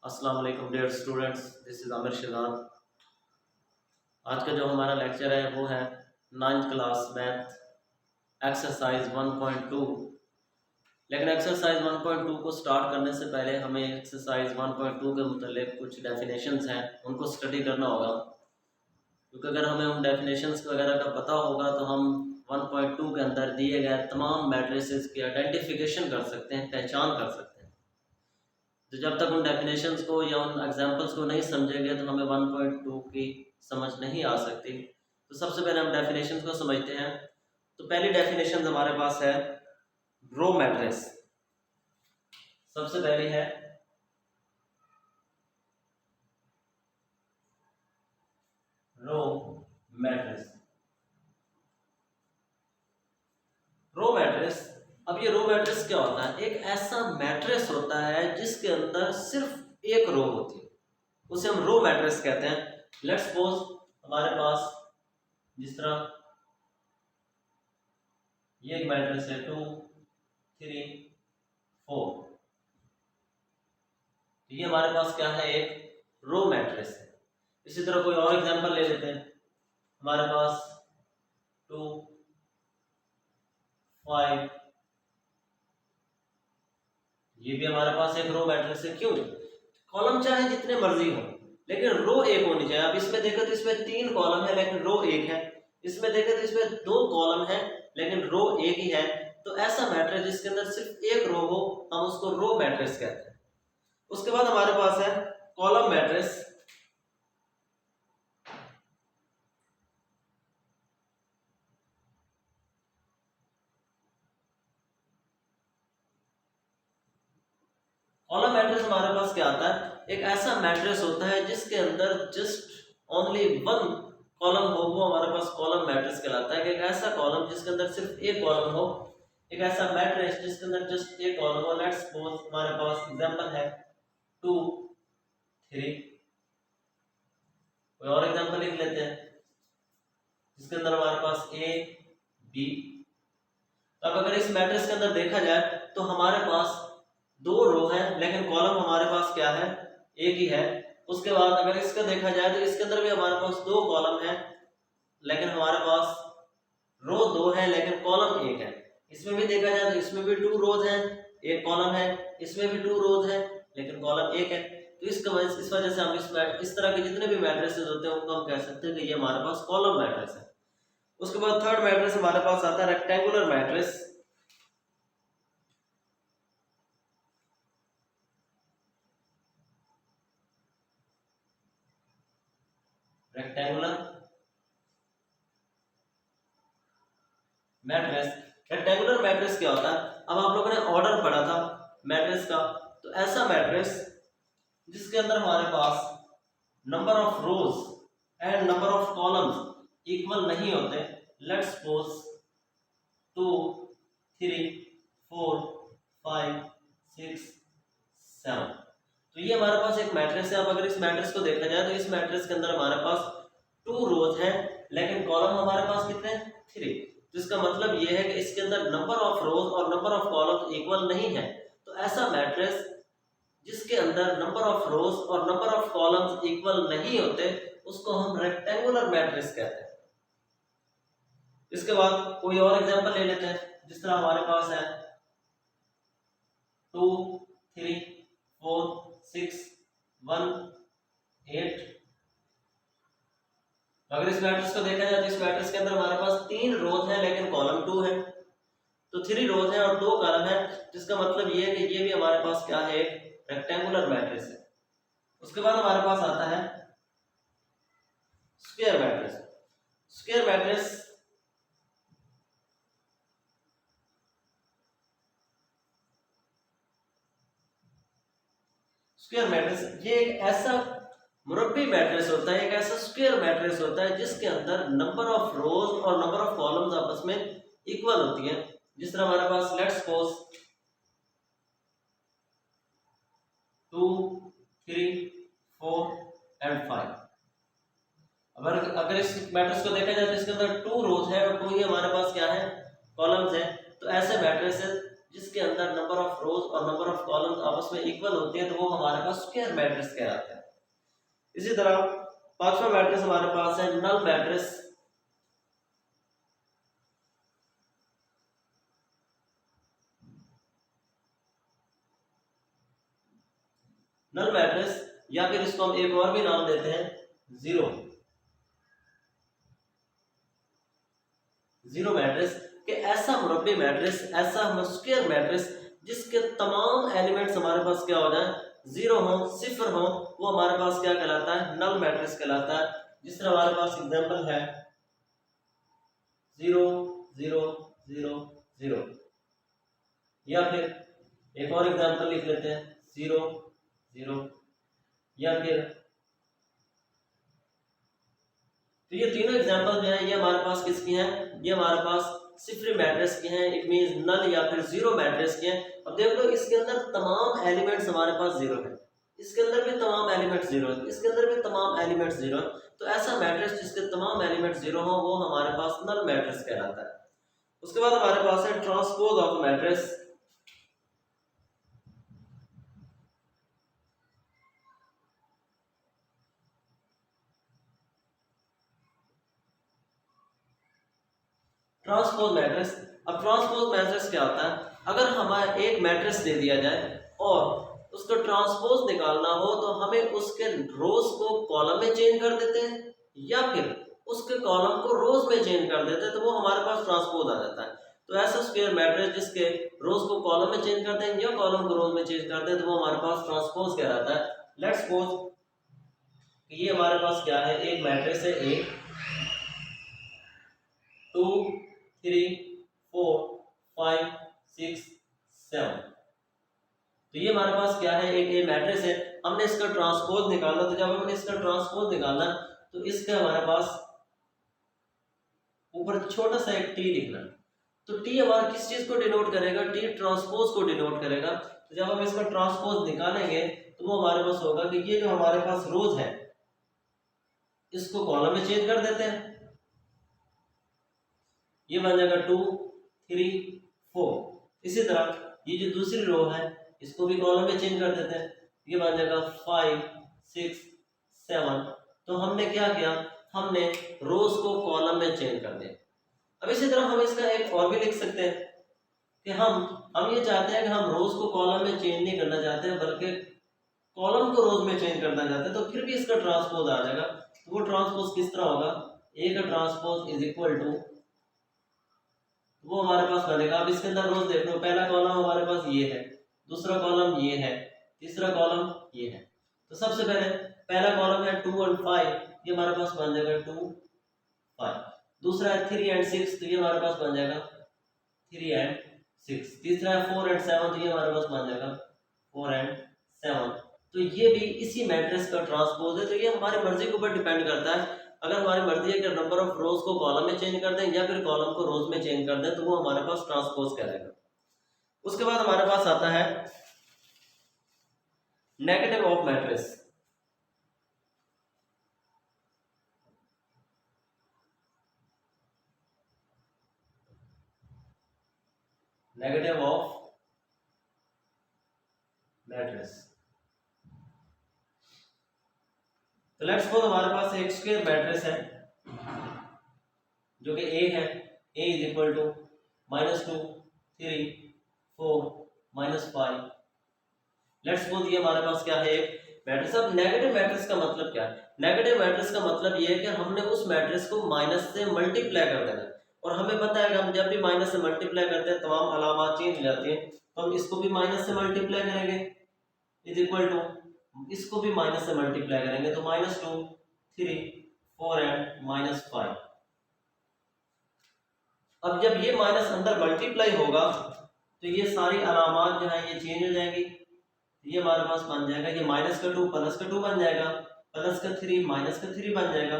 अस्सलाम वालेकुम dear students, this is Aamir Shahzad. आज का जो हमारा लेक्चर है वो है 9th क्लास मैथ एक्सरसाइज 1.2। लेकिन एक्सरसाइज 1.2 को स्टार्ट करने से पहले हमें एक्सरसाइज 1.2 के मुतालिक कुछ डेफिनेशंस हैं उनको स्टडी करना होगा, क्योंकि अगर हमें उन डेफिनेशंस वगैरह का पता होगा तो हम 1.2 के अंदर दिए गए तमाम मैट्रिसेस की आइडेंटिफिकेशन कर सकते हैं, पहचान कर सकते हैं। तो जब तक उन डेफिनेशंस को या उन एग्जांपल्स को नहीं समझेंगे तो हमें 1.2 की समझ नहीं आ सकती। तो सबसे पहले हम डेफिनेशंस को समझते हैं। तो पहली डेफिनेशन हमारे पास है रो मैट्रिक्स। सबसे पहली है रो मैट्रिक्स। रो मैट्रिक्स, अब ये रो मैट्रिक्स क्या होता है? एक ऐसा मैट्रिक्स होता है जिसके अंदर सिर्फ एक रो होती है, उसे हम रो मैट्रिक्स कहते हैं। लेट्स सपोज हमारे पास जिस तरह ये एक मैट्रिक्स है 2 3 4, तो ये हमारे पास क्या है? एक रो मैट्रिक्स है। इसी तरह कोई और एग्जांपल ले लेते हैं। हमारे पास 2 5, ये भी हमारे पास एक रो मैट्रिक्स है। क्यों? कॉलम चाहे जितने मर्जी हो लेकिन रो एक होनी चाहिए। अब इसमें देखो तो इसमें 3 कॉलम है लेकिन रो एक है, इसमें देखो तो इसमें 2 कॉलम है लेकिन रो एक ही है। तो ऐसा मैट्रिक्स जिसके अंदर सिर्फ एक रो हो हम उसको रो मैट्रिक्स कहते हैं। उसके बाद हमारे पास है कॉलम मैट्रिक्स। कॉलम मैट्रिक्स हमारे पास क्या आता है? एक ऐसा मैट्रिक्स होता है जिसके अंदर जस्ट ओनली वन कॉलम हो, वो हमारे पास कॉलम मैट्रिक्स कहलाता है। कि एक ऐसा कॉलम जिसके अंदर सिर्फ एक कॉलम हो, एक ऐसा मैट्रिक्स जिसके अंदर जस्ट एक कॉलम हो। लेट्स सपोज हमारे पास एग्जांपल है 2 3। कोई और एग्जांपल लिख लेते हैं जिसके अंदर हमारे पास ए बी। अब अगर इस मैट्रिक्स के अंदर देखा जाए तो हमारे पास 2 रो है लेकिन कॉलम हमारे पास क्या है? एक ही है। उसके बाद अगर इसका देखा जाए तो इसके अंदर भी हमारे पास 2 कॉलम है लेकिन हमारे पास रो 2 है लेकिन कॉलम एक है। इसमें भी देखा जाए तो इसमें भी 2 रोज हैं, एक कॉलम है। इसमें भी 2 रोज है लेकिन कॉलम एक है। तो इस वजह से हम इस तरह के जितने भी मैट्रिसेस होते हैं उनको हम कह सकते हैं कि ये हमारे पास कॉलम मैट्रिक्स है। उसके बाद थर्ड मैट्रिक्स हमारे पास आता है rectangular matrix. Rectangular matrix, rectangular matrix क्या होता है? अब आप लोगों ने ऑर्डर पढ़ा था मैट्रिक्स का, तो ऐसा मैट्रिक्स जिसके अंदर हमारे पास number of rows and number of columns equal नहीं होते। लेट्स सपोज 2 3 4 5 6 7, तो ये हमारे पास एक मैट्रिक्स है। अब अगर इस मैट्रिक्स को देखा जाए तो इस मैट्रिक्स के अंदर हमारे पास 2 रोज हैं लेकिन कॉलम हमारे पास कितने हैं? 3। जिसका मतलब ये है कि इसके अंदर नंबर ऑफ रोज और नंबर ऑफ कॉलम्स इक्वल नहीं है। तो ऐसा मैट्रिक्स जिसके अंदर नंबर ऑफ रोज और नंबर ऑफ कॉलम्स इक्वल नहीं होते उसको हम रेक्टेंगुलर मैट्रिक्स कहते हैं। इसके बाद कोई और एग्जांपल ले लेते हैं। जिस तरह हमारे पास है 2 3 4 6 1 8। अगर इस मैट्रिक्स को देखा जाए तो इस मैट्रिक्स के अंदर हमारे पास 3 रोज है लेकिन कॉलम 2 है। तो 3 रोज है और 2 कॉलम है, जिसका मतलब ये है कि ये भी हमारे पास क्या है? एक रेक्टेंगुलर मैट्रिक्स है। उसके बाद हमारे पास आता है square matrix. Square matrix square matrix ये एक ऐसा मुरब्बी मैट्रिक्स होता है, एक ऐसा स्क्वायर मैट्रिक्स होता है जिसके अंदर नंबर ऑफ रोज और नंबर ऑफ कॉलम्स आपस में इक्वल होती हैं। जिस तरह हमारे पास लेट्स सपोज 2 3 4 एंड 5। अगर इस मैट्रिक्स को देखा जाए तो इसके अंदर 2 रोज है और 2 ही हमारे पास क्या है? कॉलम्स है। तो ऐसे मैट्रिक्स जिसके अंदर नंबर ऑफ रोज और नंबर ऑफ कॉलम्स आपस में इक्वल होते हैं, तो वो हमारे पास स्क्वायर मैट्रिक्स कहलाता है। इसी तरह पांचवा मैट्रिक्स हमारे पास है नल मैट्रिक्स। नल मैट्रिक्स या फिर इसको हम एक और भी नाम देते हैं जीरो जीरो मैट्रिक्स कि ऐसा मुरब्बी मैट्रिक्स, ऐसा स्क्वायर मैट्रिक्स जिसके तमाम एलिमेंट्स हमारे पास क्या हो जाए, जीरो हो, सिफर हो, वो हमारे पास क्या कहलाता है, नल मैट्रिक्स कहलाता है। जिस तरह हमारे पास एग्जांपल है 0 0 0 0, या फिर एक और एग्जांपल लिख लेते हैं 0 0, या फिर तो ये तीनों एग्जांपल जो है ये हमारे पास किसकी हैं, ये हमारे पास सिफरी मैट्रिक्स की हैं, इट मींस नल या फिर जीरो मैट्रिक्स की हैं। अब देख लो इसके अंदर तमाम एलिमेंट्स हमारे पास जीरो है, इसके अंदर भी तमाम एलिमेंट्स जीरो है, इसके अंदर भी तमाम एलिमेंट्स जीरो है। तो ऐसा मैट्रिक्स जिसके तमाम एलिमेंट्स जीरो हो वो हमारे पास नल मैट्रिक्स कहलाता है। उसके बाद हमारे पास है transpose of matrix. Transpose matrix, अब ट्रांसपोज मैट्रिक्स क्या होता है, अगर हमें एक मैट्रिक्स दे दिया जाए और उसका ट्रांसपोज निकालना हो तो हमें उसके रोज को कॉलम में चेंज कर देते हैं या फिर उसके कॉलम को रोज में चेंज कर देते हैं, तो वो हमारे पास ट्रांसपोज आ जाता है। तो ऐसा स्क्वायर मैट्रिक्स जिसके रोज को कॉलम में चेंज कर दें या कॉलम को रोज में चेंज कर दें, तो वो हमारे पास ट्रांसपोज कहलाता है। लेट्स सपोज ये हमारे पास क्या है, एक मैट्रिक्स है, एक 2 3 4 5 6 7, तो ये हमारे पास क्या है, एक मैट्रिक्स है। हमने इसका ट्रांसपोज निकालना, तो जब हमने इसका ट्रांसपोज निकालना तो इसका हमारे पास ऊपर छोटा सा एक टी लिखना, तो टी हमारा किस चीज को डिनोट करेगा, टी ट्रांसपोज को डिनोट करेगा। तो जब हम इसका ट्रांसपोज निकालेंगे तो वो हमारे पास होगा कि ये जो हमारे पास रोज है इसको कॉलम में चेंज कर देते हैं, ये बन जाएगा 2 3 4। इसी तरह ये जो दूसरी रो है इसको भी कॉलम में चेंज कर देते हैं, ये बन जाएगा 5 6 7। तो हमने क्या किया, हमने रोज को कॉलम में चेंज कर दिया। अब इसी तरह हम इसका एक और भी लिख सकते हैं कि हम ये चाहते हैं कि हम रोज को कॉलम में चेंज नहीं करना चाहते हैं बल्कि कॉलम को रोज में चेंज करना चाहते हैं, तो फिर भी इसका ट्रांसपोज आ जाएगा। तो वो ट्रांसपोज किस तरह होगा, ए का ट्रांसपोज इज इक्वल टू, वो हमारे पास बनेगा। अब इसके अंदर रोज देख लो, पहला कॉलम हमारे पास ये है, दूसरा कॉलम ये है, तीसरा कॉलम ये है। तो सबसे पहले पहला कॉलम है 2 और 5, ये हमारे पास बन जाएगा 2 5। दूसरा है 3 और 6, तो ये हमारे पास बन जाएगा 3 और 6। तीसरा है 4 और 7, तो ये हमारे पास बन जाएगा 4 और 7। तो ये भी इसी मैट्रिक्स का ट्रांसपोज है। तो ये हमारी मर्जी के ऊपर डिपेंड करता है, अगर हमारी मर्जी है कि नंबर ऑफ रोज को कॉलम में चेंज कर दें या फिर कॉलम को रोज में चेंज कर दें, तो वो हमारे पास ट्रांसपोज करेगा। उसके बाद हमारे पास आता है negative of matrix. Negative of matrix, तो लेट्स सपोज हमारे पास एक स्क्वायर मैट्रिक्स है जो कि ए है, A is equal to -2 3 4 -5। Let's suppose ये हमारे पास क्या है, एक मैट्रिक्स। अब नेगेटिव मैट्रिक्स का मतलब क्या है, नेगेटिव मैट्रिक्स का मतलब ये है कि हमने उस मैट्रिक्स को माइनस से मल्टीप्लाई कर देना है, और हमें पता है कि हम जब भी माइनस से मल्टीप्लाई करते हैं तमाम अलामात चेंज हो जाती हैं, तो हम इसको भी माइनस से मल्टीप्लाई करेंगे इज इक्वल टू, इसको भी माइनस से मल्टीप्लाई करेंगे, तो -2 3 4 एंड -5। अब जब ये माइनस अंदर मल्टीप्लाई होगा तो ये सारी अलामात जो है ये चेंज हो जाएंगी। ये हमारे पास बन जाएगा, ये -2 +2 बन जाएगा, +3 -3 बन जाएगा,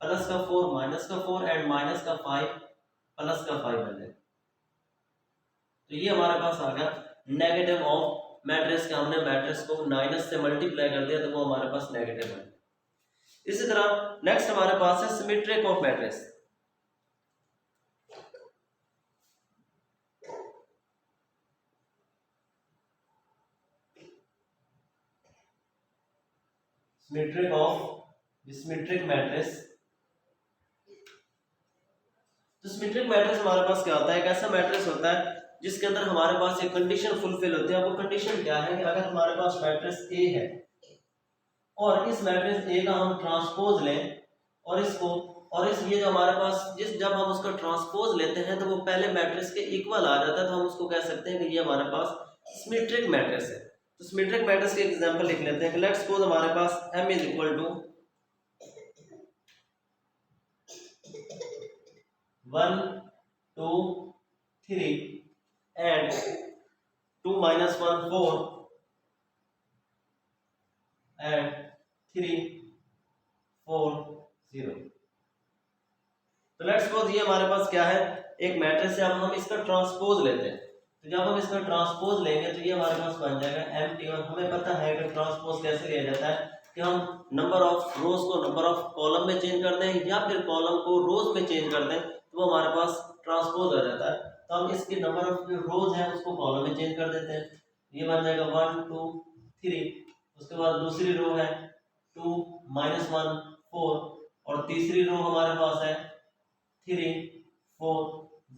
+4 -4 एंड -5 +5 बन जाएगा। तो ये हमारे पास आ गया नेगेटिव ऑफ मैट्रिक्स का। हमने मैट्रिक्स को माइनस से मल्टीप्लाई कर दिया तो वो हमारे पास नेगेटिव है। इसी तरह नेक्स्ट हमारे पास है symmetric of matrix. Symmetric of symmetric matrix. तो सिमेट्रिक मैट्रिक्स हमारे पास क्या होता है? एक ऐसा मैट्रिक्स होता है जिसके अंदर हमारे पास एक कंडीशन फुलफिल होती है। वो कंडीशन क्या है कि अगर हमारे पास मैट्रिक्स ए है और इस मैट्रिक्स ए का हम ट्रांसपोज लें और इसको और इस ये जो हमारे पास जब हम उसका ट्रांसपोज लेते हैं तो वो पहले मैट्रिक्स के इक्वल आ जाता है, तो हम उसको कह सकते हैं कि ये हमारे पास सिमेट्रिक मैट्रिक्स है। तो सिमेट्रिक मैट्रिक्स के एग्जांपल लिख लेते हैं कि लेट्स सपोज हमारे पास m is equal to 1 2 3 and 2 - 1 4 and 3 4 0। तो लेट्स सपोज ये हमारे पास क्या है? एक मैट्रिक्स है। अब हम इसका ट्रांसपोज लेते हैं, तो जब हम इसका ट्रांसपोज लेंगे तो ये हमारे पास बन जाएगा एम्प्टी। और हमें पता है कि ट्रांसपोज कैसे लिया जाता है कि हम नंबर ऑफ रोज को नंबर ऑफ कॉलम में चेंज कर दें या फिर कॉलम को रोज में चेंज कर दें तो वो हमारे पास ट्रांसपोज आ जाता है। तो हम इसके नंबर ऑफ जो रोज है उसको कॉलम में चेंज कर देते हैं। ये बन जाएगा 1 2 3। उसके बाद दूसरी रो है 2 - 1 4 और तीसरी रो हमारे पास है 3 4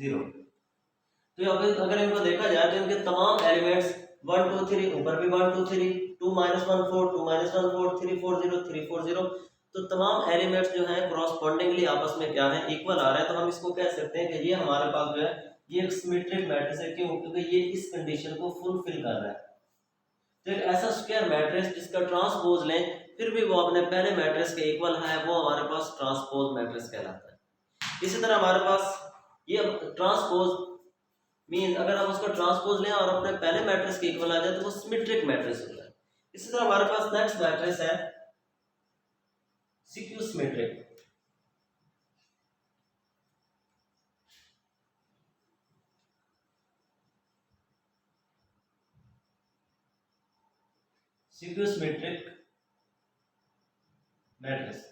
0। तो अगर इनको देखा जाए तो इनके तमाम एलिमेंट्स 1 2 3, ऊपर भी 1 2 3, 2 - 1 4 2 - 1 4 3 4 0 3 4 0। तो तमाम एलिमेंट्स जो हैं कॉरस्पॉन्डिंगली आपस में क्या है? इक्वल आ रहा है। तो हम इसको कह सकते हैं कि ये हमारे पास जो है ये एक सिमेट्रिक मैट्रिक्स है। क्यों? क्योंकि ये इस कंडीशन को फुलफिल कर रहा है। तो एक ऐसा स्क्वायर मैट्रिक्स जिसका ट्रांसपोज लें फिर भी वो अपने पहले मैट्रिक्स के इक्वल है, वो हमारे पास ट्रांसपोज मैट्रिक्स कहलाता है। इसी तरह हमारे पास ये ट्रांसपोज मीन अगर हम उसका ट्रांसपोज लें और अपने पहले मैट्रिक्स के इक्वल आ जाए तो वो सिमेट्रिक मैट्रिक्स होता है। इसी तरह हमारे पास नेक्स्ट मैट्रिक्स है skew symmetric. Skew symmetric matrix.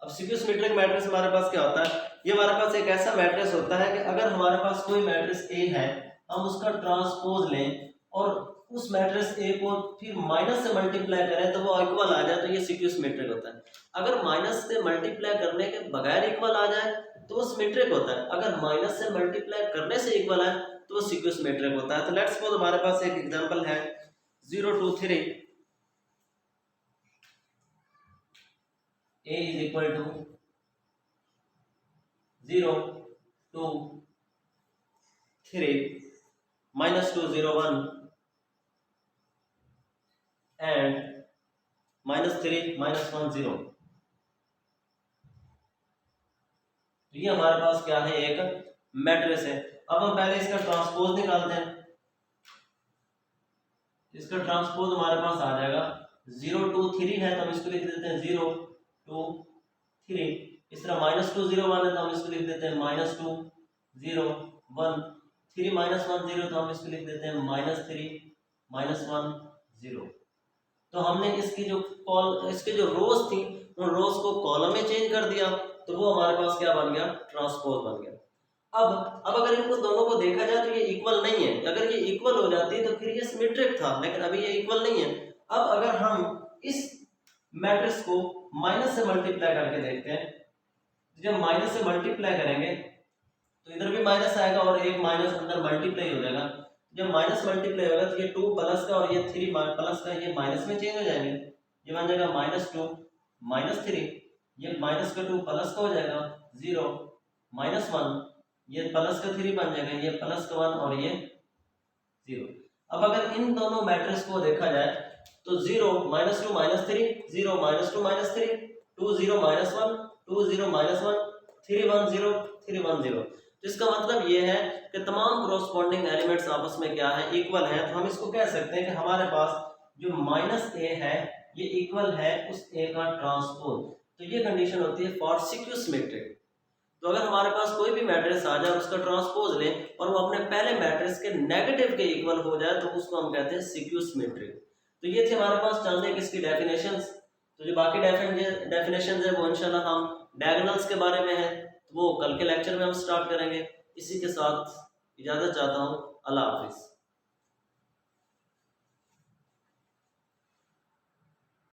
अब सिक्यू सिमेट्रिक मैट्रिक्स हमारे पास क्या होता है? ये हमारे पास एक ऐसा मैट्रिक्स होता है कि अगर हमारे पास कोई मैट्रिक्स ए है, हम उसका ट्रांसपोज लें और उस मैट्रिक्स ए को फिर माइनस से मल्टीप्लाई करें तो वो इक्वल आ जाए तो ये सिक्यू सिमेट्रिक होता है। अगर माइनस से मल्टीप्लाई करने के बगैर इक्वल आ जाए तो वो सिमेट्रिक होता है। अगर माइनस से मल्टीप्लाई करने से इक्वल आए तो वो सिक्यू सिमेट्रिक होता है। तो लेट्स सपोज हमारे पास एक एग्जांपल है 0 2 3 a is equal to 0 2 3 -2 0 1 and -3 -1 0। तो ये हमारे पास क्या है? एक मैट्रिक्स है। अब हम पहले इसका ट्रांसपोज निकालते हैं। इसका ट्रांसपोज हमारे पास आ जाएगा 0 2 3 है तो हम इसको लिख देते हैं 0 2 3। इस तरह -2 0 1 है तो हम इसको लिख देते हैं -2 0 1। 3 - 1 0 तो हम इसको लिख देते हैं -3 -1 0। तो हमने इसके जो रोज थी उन रोज को कॉलम में चेंज कर दिया तो वो हमारे पास क्या बन गया? ट्रांसपोज बन गया। अब अगर इनको दोनों को देखा जाए तो ये इक्वल नहीं है। अगर ये इक्वल हो जाती तो फिर ये सिमेट्रिक था, लेकिन अभी ये इक्वल नहीं है। अब अगर हम इस मैट्रिक्स को माइनस से मल्टीप्लाई करके देखते हैं, जब माइनस से मल्टीप्लाई करेंगे तो इधर भी माइनस आएगा और एक माइनस अंदर मल्टीप्लाई हो जाएगा। जब माइनस मल्टीप्लाई होगा तो ये 2 प्लस का और ये 3 प्लस का ये माइनस में चेंज हो जाएंगे। ये बन जाएगा -2 -3। ये माइनस का 2 प्लस का हो जाएगा 0 -1। ये प्लस का 3 बन जाएगा, ये प्लस का 1 और ये 0। अब अगर इन दोनों मैट्रिक्स को देखा जाए तो 0 -2 -3 0 -2 -3 2 0 -1 2 0 -1 3 1 0 3 1 0। तो इसका मतलब ये है कि तमाम कॉरस्पॉन्डिंग एलिमेंट्स आपस में क्या है? इक्वल है। तो हम इसको कह सकते हैं कि हमारे पास जो -a है ये इक्वल है उस a का ट्रांसपोज। तो ये कंडीशन होती है फॉर सिक्यू सिमेट्रिक। तो अगर हमारे पास कोई भी मैट्रिक्स आ जाए और उसका ट्रांसपोज लें और वो अपने पहले मैट्रिक्स के नेगेटिव के इक्वल हो जाए तो उसको हम कहते हैं सिक्यू सिमेट्रिक। तो ये थे हमारे पास चंद एक इसकी डेफिनेशंस। तो जो बाकी डेफिनेशंस है वो इंशाल्लाह हम डायगोनल्स के बारे में है तो वो कल के लेक्चर में हम स्टार्ट करेंगे। इसी के साथ इजाज़त चाहता हूँ। अल्लाह हाफिज़।